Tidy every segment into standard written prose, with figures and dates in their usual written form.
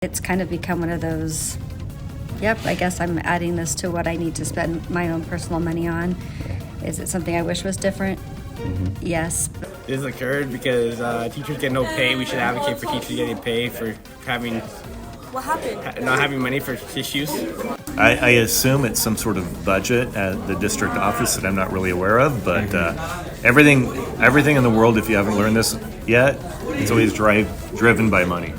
It's kind of become one of those, yep, I guess I'm adding this to what I need to spend my own personal money on. Is it something I wish was different? Mm-hmm. Yes. This occurred because teachers get no pay. We should advocate for teachers getting paid for having What happened? Not having money for tissues. I assume it's some sort of budget at the district office that I'm not really aware of, but everything in the world, if you haven't learned this yet, it's always driven by money.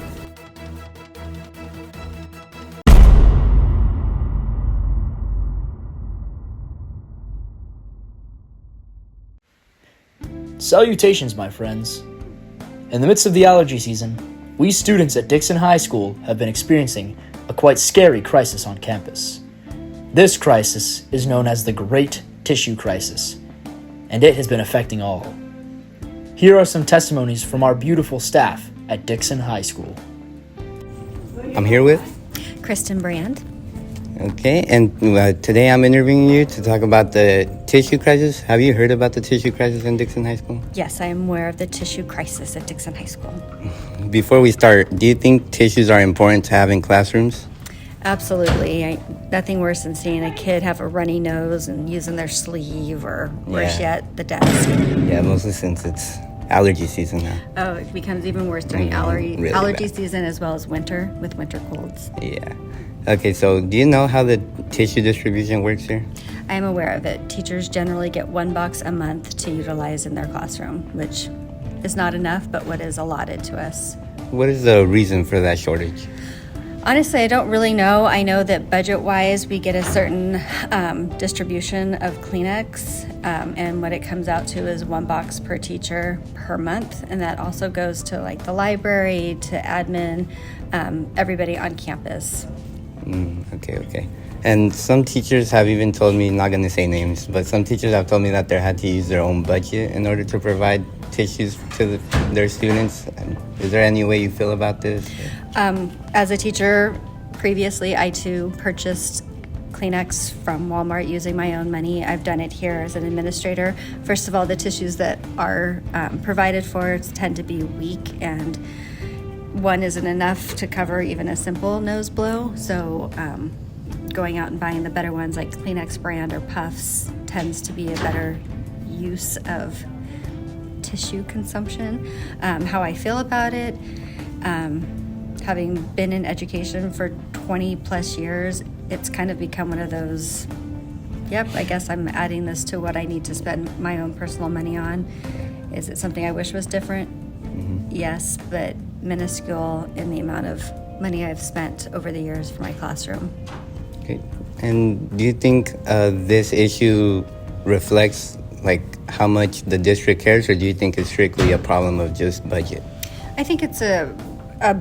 Salutations, my friends. In the midst of the allergy season, we students at Dixon High School have been experiencing a quite scary crisis on campus. This crisis is known as the Great Tissue Crisis, and it has been affecting all. Here are some testimonies from our beautiful staff at Dixon High School. I'm here with Kristen Brand. Okay, and today I'm interviewing you to talk about the tissue crisis. Have you heard about the tissue crisis in Dixon High School? Yes, I am aware of the tissue crisis at Dixon High School. Before we start, do you think tissues are important to have in classrooms? Absolutely. Nothing worse than seeing a kid have a runny nose and using their sleeve or worse yet, the desk. Yeah, mostly since it's allergy season now. Oh, it becomes even worse during really allergy bad. season as well as winter with winter colds. Yeah. Okay, so do you know how the tissue distribution works here? I am aware of it. Teachers generally get one box a month to utilize in their classroom, which is not enough, but what is allotted to us. What is the reason for that shortage? Honestly, I don't really know. I know that budget-wise, we get a certain distribution of Kleenex, and what it comes out to is one box per teacher per month, and that also goes to like the library, to admin, everybody on campus. Okay. And some teachers have even told me, not going to say names, but some teachers have told me that they had to use their own budget in order to provide tissues to their students. Is there any way you feel about this? As a teacher, previously, I too purchased Kleenex from Walmart using my own money. I've done it here as an administrator. First of all, the tissues that are provided for tend to be weak, and one isn't enough to cover even a simple nose blow. So going out and buying the better ones like Kleenex brand or Puffs tends to be a better use of tissue consumption. How I feel about it, having been in education for 20 plus years, it's kind of become one of those, yep, I guess I'm adding this to what I need to spend my own personal money on. Is it something I wish was different? Mm-hmm. Yes, but minuscule in the amount of money I've spent over the years for my classroom. Okay. And do you think this issue reflects like how much the district cares, or do you think it's strictly a problem of just budget? I think it's a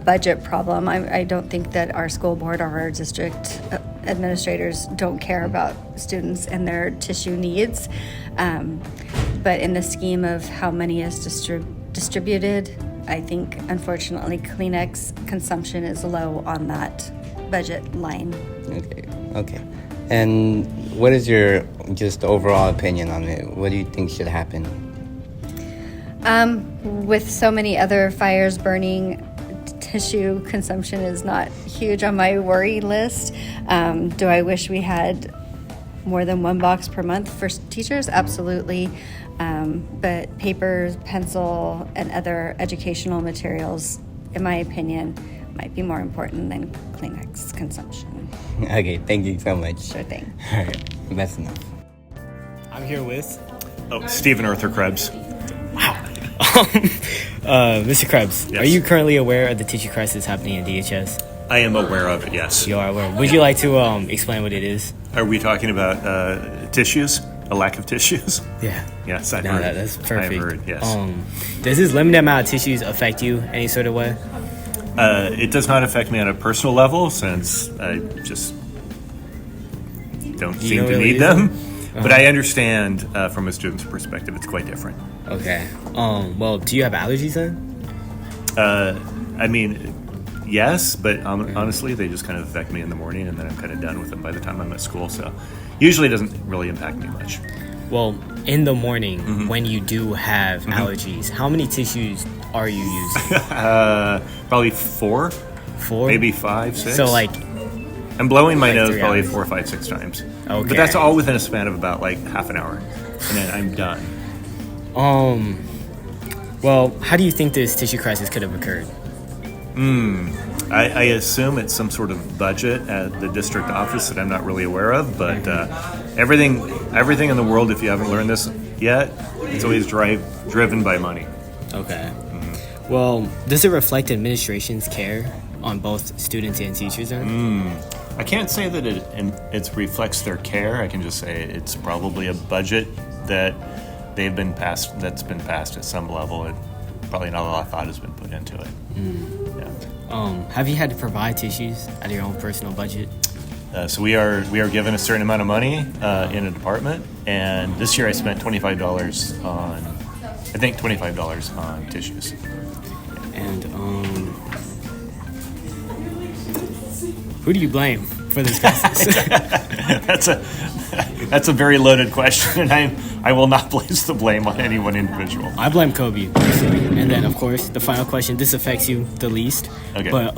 budget problem. I don't think that our school board or our district administrators don't care about students and their tissue needs. But in the scheme of how money is distributed, I think, unfortunately, Kleenex consumption is low on that budget line. Okay. And what is your just overall opinion on it? What do you think should happen? With so many other fires burning, tissue consumption is not huge on my worry list. Do I wish we had more than one box per month for teachers? Absolutely. But paper, pencil, and other educational materials, in my opinion, might be more important than Kleenex consumption. Okay, thank you so much. Sure thing. All right, that's enough. I'm here with Stephen Arthur Krebs. Mr. Krebs. Yes. Are you currently aware of the tissue crisis happening in DHS? I am aware of it, yes. You are aware. Would you like to explain what it is? Are we talking about tissues? A lack of tissues? Yeah. Yes, I've No, heard. that's perfect. I've heard, yes. Does this limited amount of tissues affect you any sort of way? It does not affect me on a personal level, since I just don't seem to really need use them. them? But I understand from a student's perspective, it's quite different. Okay. Well, do you have allergies then? I mean, yes, but honestly, they just kind of affect me in the morning, and then I'm kind of done with them by the time I'm at school. So usually it doesn't really impact me much. Well, in the morning, when you do have allergies, how many tissues are you using? Probably 4. 4? maybe 5, 6. So like, I'm blowing my like nose 3 probably hours. 4, 5, 6 times. Okay. But that's all within a span of about like half an hour, and then I'm done. well, how do you think this tissue crisis could have occurred? I assume it's some sort of budget at the district office that I'm not really aware of, but everything in the world, if you haven't learned this yet, it's always driven by money. Okay. Well, does it reflect administration's care on both students and teachers then? I can't say that it reflects their care. I can just say it's probably a budget that that's been passed at some level, and probably not a lot of thought has been put into it. Yeah. Have you had to provide tissues out of your own personal budget? So we are given a certain amount of money in a department, and this year I spent $25 on tissues. And who do you blame for this crisis? That's a very loaded question, and I will not place the blame on any one individual. I blame Kobe personally. And then, of course, the final question. This affects you the least. Okay. But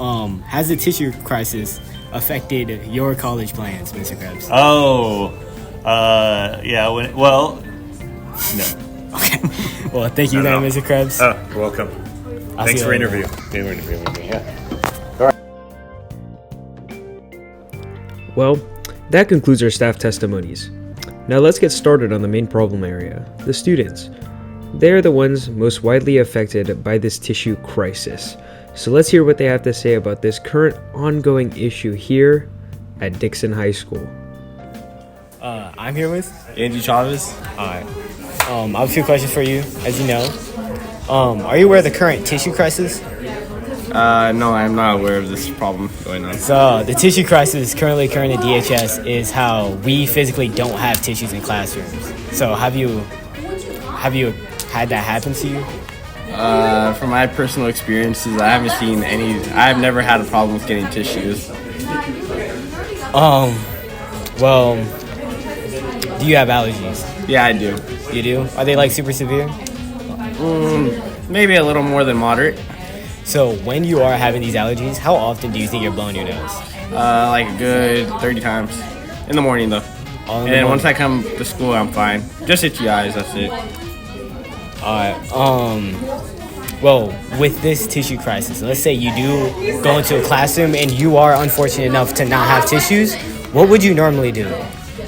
has the tissue crisis affected your college plans, Mr. Krebs? Oh, yeah. No. Okay. Well, thank you I then, don't know. Mr. Krebs. Oh, you're welcome. I'll Thanks see for you later. interviewing me. Yeah. Well, that concludes our staff testimonies. Now let's get started on the main problem area, the students. They are the ones most widely affected by this tissue crisis. So let's hear what they have to say about this current ongoing issue here at Dixon High School. I'm here with. Angie Chavez. Alright. I have a few questions for you, as you know. Are you aware of the current tissue crisis? No, I'm not aware of this problem going on. So the tissue crisis currently occurring at DHS is how we physically don't have tissues in classrooms. So have you had that happen to you? From my personal experiences, I've never had a problem with getting tissues. Well, do you have allergies? Yeah, I do. You do? Are they like super severe? Maybe a little more than moderate. So when you are having these allergies, how often do you think you're blowing your nose? Like a good 30 times. In the morning, though. All in And the then morning? once I come to school, I'm fine. Just itchy eyes, that's it. Well, with this tissue crisis, let's say you do go into a classroom and you are unfortunate enough to not have tissues, what would you normally do?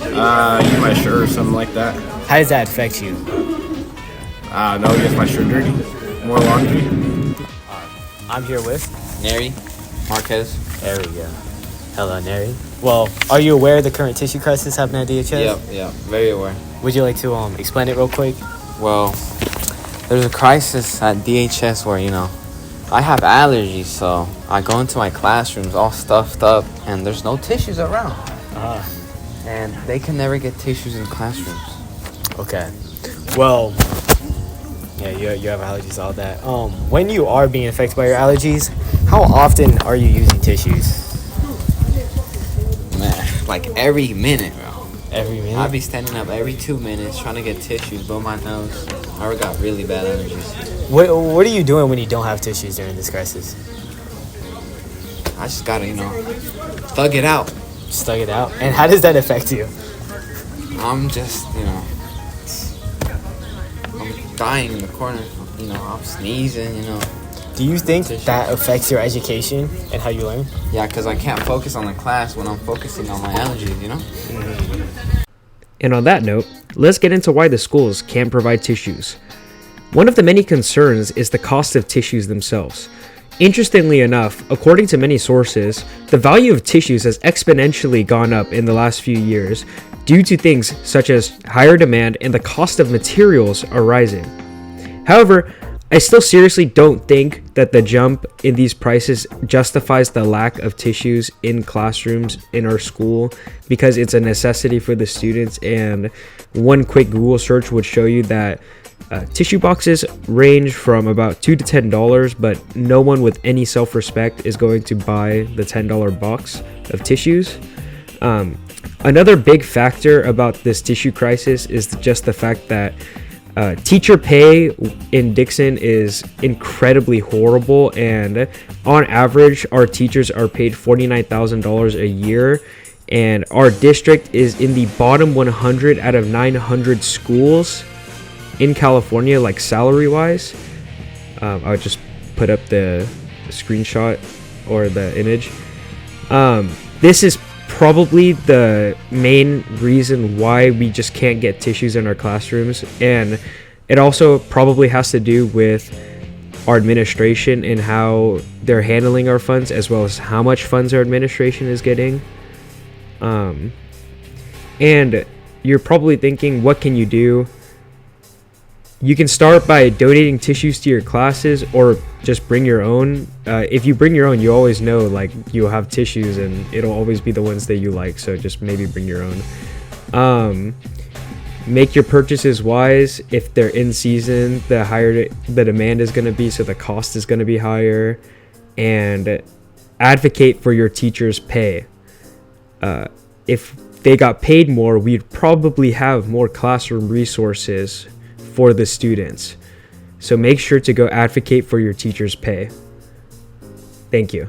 Use my shirt or something like that. How does that affect you? No, get my shirt dirty. More laundry. I'm here with. Neri, Marquez. There we go. Hello, Neri. Well, are you aware of the current tissue crisis happening at DHS? Yep, very aware. Would you like to explain it real quick? Well, there's a crisis at DHS where, I have allergies, so I go into my classrooms all stuffed up, and there's no tissues around. And they can never get tissues in classrooms. Okay. Well, yeah, you have allergies, all that. When you are being affected by your allergies, how often are you using tissues? Man, like every minute, bro. Every minute? I'll be standing up every 2 minutes trying to get tissues, blow my nose. I already got really bad allergies. What are you doing when you don't have tissues during this crisis? I just gotta, thug it out. Stuck it out? And how does that affect you? I'm just, I'm dying in the corner. I'm sneezing, Do you think that affects your education and how you learn? Yeah, because I can't focus on the class when I'm focusing on my allergies, And on that note, let's get into why the schools can't provide tissues. One of the many concerns is the cost of tissues themselves. Interestingly enough, according to many sources, the value of tissues has exponentially gone up in the last few years due to things such as higher demand and the cost of materials are rising. However, I still seriously don't think that the jump in these prices justifies the lack of tissues in classrooms in our school because it's a necessity for the students, and one quick Google search would show you that tissue boxes range from about $2 to $10, but no one with any self-respect is going to buy the $10 box of tissues. Another big factor about this tissue crisis is just the fact that Teacher pay in Dixon is incredibly horrible, and on average, our teachers are paid $49,000 a year, and our district is in the bottom 100 out of 900 schools in California, like salary-wise. I'll just put up the screenshot or the image. This is probably the main reason why we just can't get tissues in our classrooms, and it also probably has to do with our administration and how they're handling our funds, as well as how much funds our administration is getting. And you're probably thinking, what can you do? You can start by donating tissues to your classes, or just bring your own. If you bring your own, you always know, like, you'll have tissues and it'll always be the ones that you like, so just maybe bring your own. Make your purchases wise. If they're in season, the higher the demand is going to be, so the cost is going to be higher. And advocate for your teachers' pay. If they got paid more, we'd probably have more classroom resources for the students. So make sure to go advocate for your teachers' pay. Thank you.